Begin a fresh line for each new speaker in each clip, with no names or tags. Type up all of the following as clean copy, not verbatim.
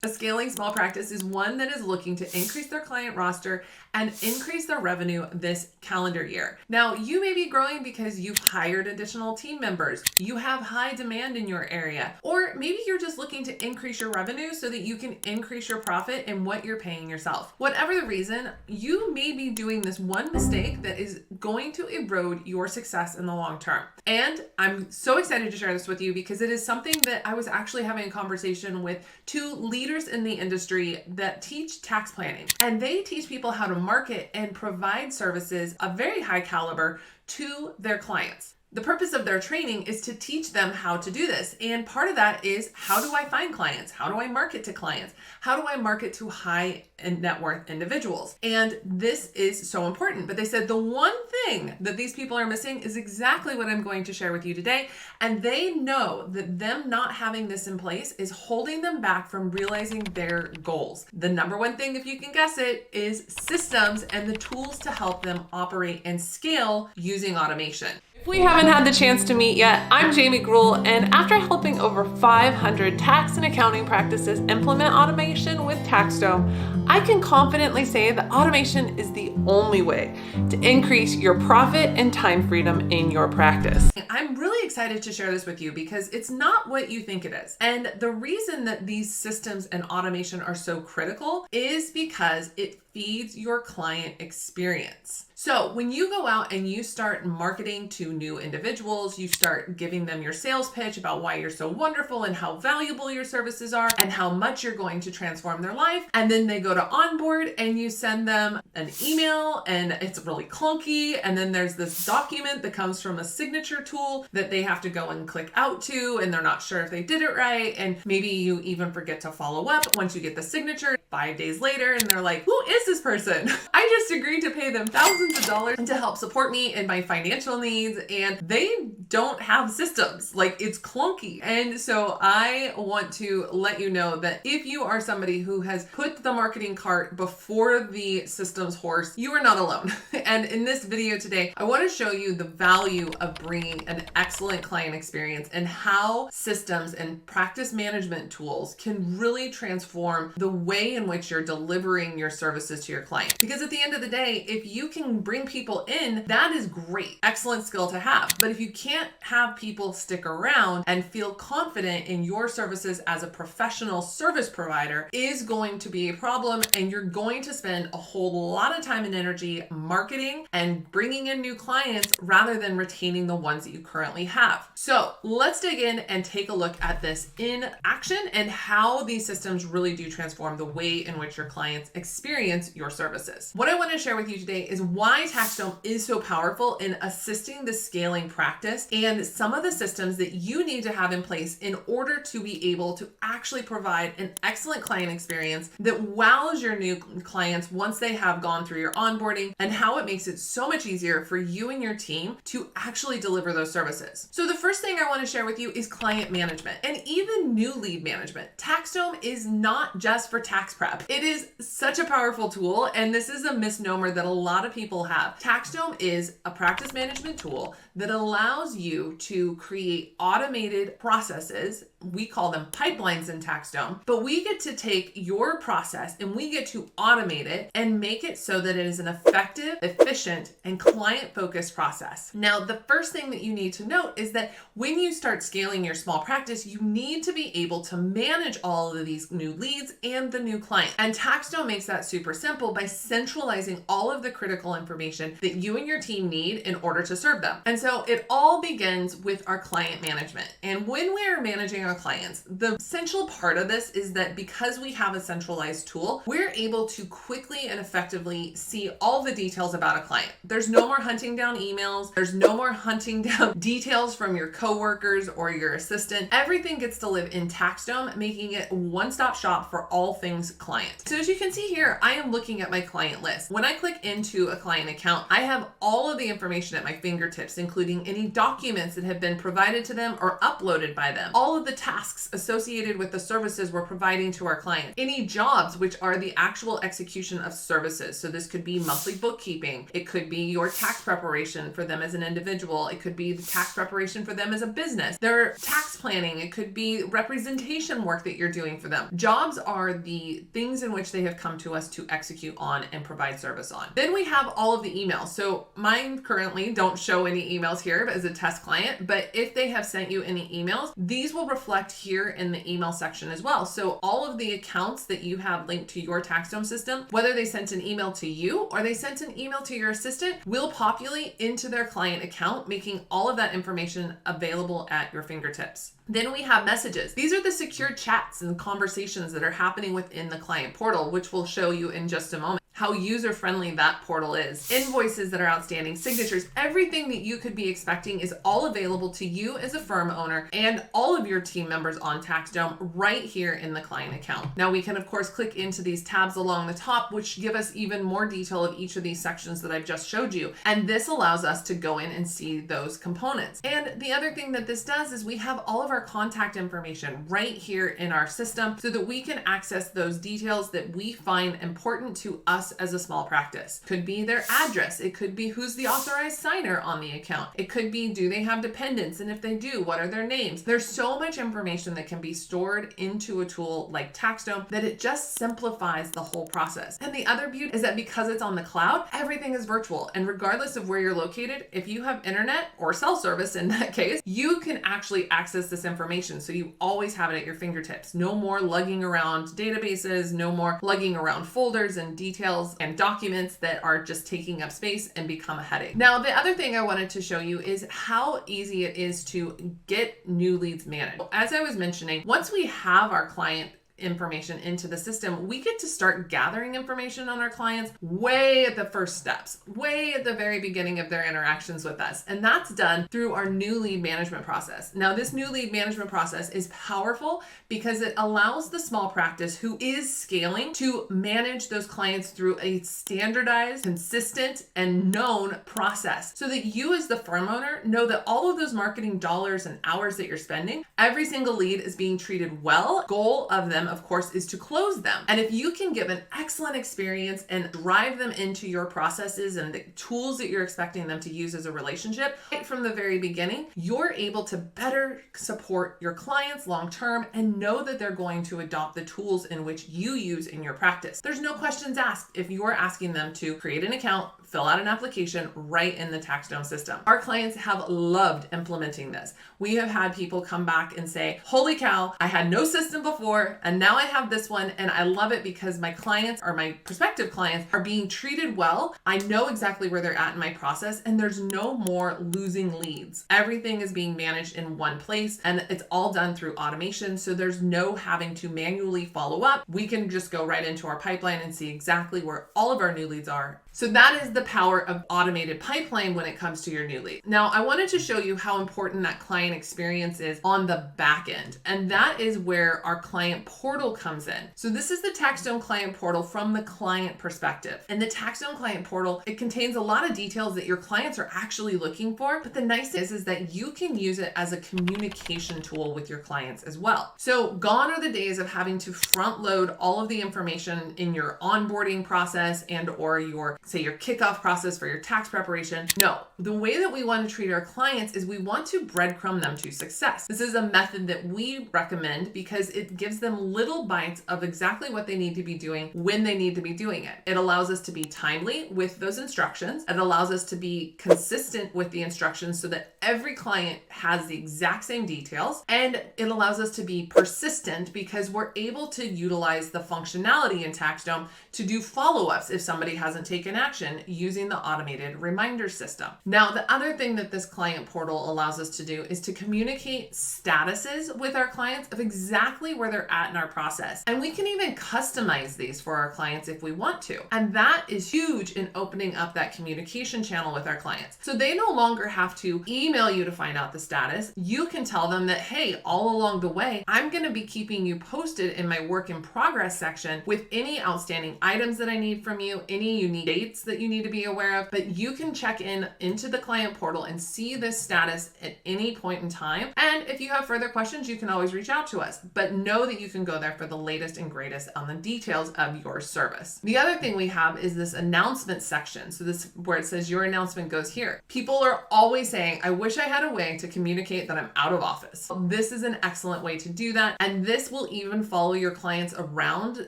A scaling small practice is one that is looking to increase their client roster and increase their revenue this calendar year. Now, you may be growing because you've hired additional team members, you have high demand in your area, or maybe you're just looking to increase your revenue so that you can increase your profit and what you're paying yourself. Whatever the reason, you may be doing this one mistake that is going to erode your success in the long term. And I'm so excited to share this with you because it is something that I was actually having a conversation with two leaders in the industry that teach tax planning. And they teach people how to market and provide services of very high caliber to their clients. The purpose of their training is to teach them how to do this. And part of that is, how do I find clients? How do I market to clients? How do I market to high net worth individuals? And this is so important. But they said the one thing that these people are missing is exactly what I'm going to share with you today. And they know that them not having this in place is holding them back from realizing their goals. The number one thing, if you can guess it, is systems and the tools to help them operate and scale using automation. If we haven't had the chance to meet yet, I'm Jamie Gruol, and after helping over 500 tax and accounting practices implement automation with TaxDome, I can confidently say that automation is the only way to increase your profit and time freedom in your practice. I'm really excited to share this with you because it's not what you think it is. And the reason that these systems and automation are so critical is because it feeds your client experience. So when you go out and you start marketing to new individuals, you start giving them your sales pitch about why you're so wonderful and how valuable your services are and how much you're going to transform their life. And then they go to onboard and you send them an email and it's really clunky. And then there's this document that comes from a signature tool that they have to go and click out to, and they're not sure if they did it right. And maybe you even forget to follow up once you get the signature 5 days later, and they're like, who is this person? I just agreed to pay them thousands of dollars to help support me in my financial needs, and they don't have systems. Like, it's clunky. And so I want to let you know that if you are somebody who has put the marketing cart before the systems horse, you are not alone. And in this video today, I want to show you the value of bringing an excellent client experience and how systems and practice management tools can really transform the way in which you're delivering your services to your client. Because at the end of the day, if you can bring people in, that is great. Excellent skill to have. But if you can't have people stick around and feel confident in your services as a professional service provider, is going to be a problem, and you're going to spend a whole lot of time and energy marketing and bringing in new clients rather than retaining the ones that you currently have. So let's dig in and take a look at this in action and how these systems really do transform the way in which your clients experience your services. What I want to share with you today is why TaxDome is so powerful in assisting the scaling practice and some of the systems that you need to have in place in order to be able to actually provide an excellent client experience that wows your new clients once they have gone through your onboarding, and how it makes it so much easier for you and your team to actually deliver those services. So the first thing I want to share with you is client management and even new lead management. TaxDome is not just for tax prep. It is such a powerful tool, and this is a misnomer that a lot of people have. TaxDome is a practice management tool that allows you to create automated processes. We call them pipelines in TaxDome, but we get to take your process and we get to automate it and make it so that it is an effective, efficient, and client-focused process. Now, the first thing that you need to note is that when you start scaling your small practice, you need to be able to manage all of these new leads and the new client. And TaxDome makes that super simple by centralizing all of the critical information that you and your team need in order to serve them. And so it all begins with our client management. And when we are managing our clients, the essential part of this is that because we have a centralized tool, we're able to quickly and effectively see all the details about a client. There's no more hunting down emails. There's no more hunting down details from your coworkers or your assistant. Everything gets to live in TaxDome, making it a one-stop shop for all things client. So as you can see here, I am looking at my client list. When I click into a client account, I have all of the information at my fingertips, including any documents that have been provided to them or uploaded by them, all of the tasks associated with the services we're providing to our client, any jobs, which are the actual execution of services. So this could be monthly bookkeeping. It could be your tax preparation for them as an individual. It could be the tax preparation for them as a business. Their tax planning. It could be representation work that you're doing for them. Jobs are the things in which they have come to us to execute on and provide service on. Then we have all of the emails. So mine currently don't show any emails here as a test client, but if they have sent you any emails, these will reflect here in the email section as well. So all of the accounts that you have linked to your TaxDome system, whether they sent an email to you or they sent an email to your assistant, will populate into their client account, making all of that information available at your fingertips. Then we have messages. These are the secure chats and conversations that are happening within the client portal, which we'll show you in just a moment how user-friendly that portal is. Invoices that are outstanding, signatures, everything that you could be expecting is all available to you as a firm owner and all of your team members on TaxDome right here in the client account. Now we can of course click into these tabs along the top, which give us even more detail of each of these sections that I've just showed you. And this allows us to go in and see those components. And the other thing that this does is we have all of our contact information right here in our system so that we can access those details that we find important to us as a small practice. Could be their address. It could be who's the authorized signer on the account. It could be, do they have dependents? And if they do, what are their names? There's so much information that can be stored into a tool like TaxDome that it just simplifies the whole process. And the other beauty is that because it's on the cloud, everything is virtual. And regardless of where you're located, if you have internet or cell service in that case, you can actually access this information. So you always have it at your fingertips. No more lugging around databases, no more lugging around folders and details and documents that are just taking up space and become a headache. Now, the other thing I wanted to show you is how easy it is to get new leads managed. As I was mentioning, once we have our client information into the system, we get to start gathering information on our clients way at the first steps, way at the very beginning of their interactions with us. And that's done through our new lead management process. Now, this new lead management process is powerful because it allows the small practice who is scaling to manage those clients through a standardized, consistent, and known process so that you as the firm owner know that all of those marketing dollars and hours that you're spending, every single lead is being treated well. Goal of them, of course, is to close them. And if you can give an excellent experience and drive them into your processes and the tools that you're expecting them to use as a relationship right from the very beginning, you're able to better support your clients long-term and know that they're going to adopt the tools in which you use in your practice. There's no questions asked if you're asking them to create an account, fill out an application right in the TaxDome system. Our clients have loved implementing this. We have had people come back and say, holy cow, I had no system before and now I have this one and I love it because my clients or my prospective clients are being treated well. I know exactly where they're at in my process and there's no more losing leads. Everything is being managed in one place and it's all done through automation. So there's no having to manually follow up. We can just go right into our pipeline and see exactly where all of our new leads are. So that is the power of automated pipeline when it comes to your new lead. Now, I wanted to show you how important that client experience is on the back end. And that is where our client portal comes in. So this is the TaxDome client portal from the client perspective. And the TaxDome client portal, it contains a lot of details that your clients are actually looking for. But the nice thing is that you can use it as a communication tool with your clients as well. So gone are the days of having to front load all of the information in your onboarding process and or your kickoff process for your tax preparation. No, the way that we want to treat our clients is we want to breadcrumb them to success. This is a method that we recommend because it gives them little bites of exactly what they need to be doing when they need to be doing it. It allows us to be timely with those instructions. It allows us to be consistent with the instructions so that every client has the exact same details. And it allows us to be persistent because we're able to utilize the functionality in TaxDome to do follow-ups if somebody hasn't taken action using the automated reminder system. Now, the other thing that this client portal allows us to do is to communicate statuses with our clients of exactly where they're at in our process. And we can even customize these for our clients if we want to. And that is huge in opening up that communication channel with our clients. So they no longer have to email you to find out the status. You can tell them that, hey, all along the way, I'm going to be keeping you posted in my work in progress section with any outstanding items that I need from you, any unique data dates that you need to be aware of, but you can check into the client portal and see this status at any point in time. And if you have further questions, you can always reach out to us, but know that you can go there for the latest and greatest on the details of your service. The other thing we have is this announcement section. So this where it says your announcement goes here. People are always saying, I wish I had a way to communicate that I'm out of office. This is an excellent way to do that. And this will even follow your clients around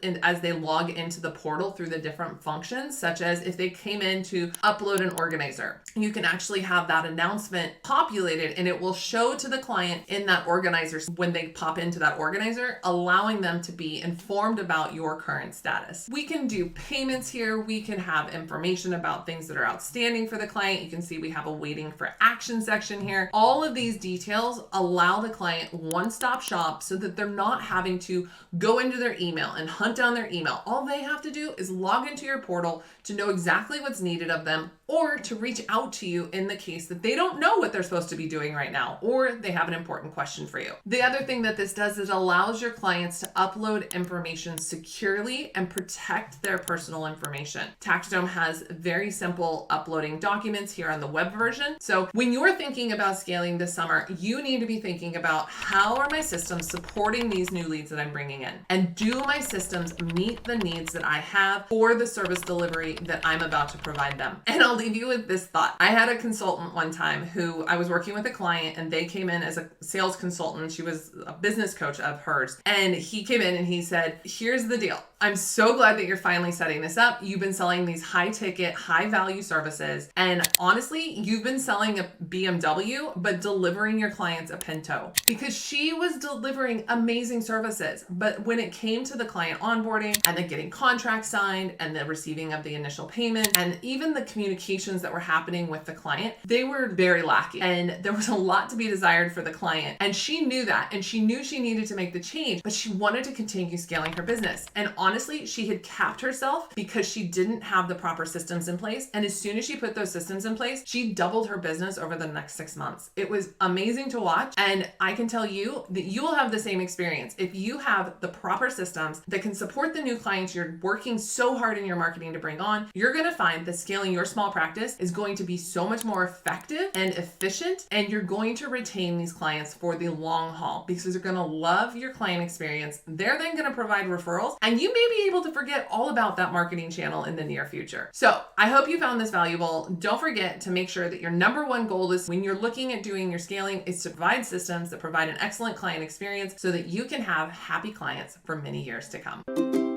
and as they log into the portal through the different functions, such as if they came in to upload an organizer, you can actually have that announcement populated and it will show to the client in that organizer when they pop into that organizer, allowing them to be informed about your current status. We can do payments here. We can have information about things that are outstanding for the client. You can see we have a waiting for action section here. All of these details allow the client one-stop shop so that they're not having to go into their email and hunt down their email. All they have to do is log into your portal to know exactly what's needed of them, or to reach out to you in the case that they don't know what they're supposed to be doing right now, or they have an important question for you. The other thing that this does is it allows your clients to upload information securely and protect their personal information. TaxDome has very simple uploading documents here on the web version. So when you're thinking about scaling this summer, you need to be thinking about how are my systems supporting these new leads that I'm bringing in? And do my systems meet the needs that I have for the service delivery that I'm about to provide them? And I'll leave you with this thought. I had a consultant one time who I was working with a client and they came in as a sales consultant. She was a business coach of hers. And he came in and he said, here's the deal. I'm so glad that you're finally setting this up. You've been selling these high ticket, high value services. And honestly, you've been selling a BMW, but delivering your clients a Pinto, because she was delivering amazing services. But when it came to the client onboarding and then getting contracts signed and the receiving of the initial payment and even the communications that were happening with the client, they were very lacking. And there was a lot to be desired for the client. And she knew that, and she knew she needed to make the change, but she wanted to continue scaling her business. And honestly, she had capped herself because she didn't have the proper systems in place. And as soon as she put those systems in place, she doubled her business over the next 6 months. It was amazing to watch. And I can tell you that you will have the same experience. If you have the proper systems that can support the new clients you're working so hard in your marketing to bring on, you're going to find that scaling your small practice is going to be so much more effective and efficient. And you're going to retain these clients for the long haul because they're going to love your client experience. They're then going to provide referrals, and you may be able to forget all about that marketing channel in the near future. So I hope you found this valuable. Don't forget to make sure that your number one goal is when you're looking at doing your scaling is to provide systems that provide an excellent client experience so that you can have happy clients for many years to come.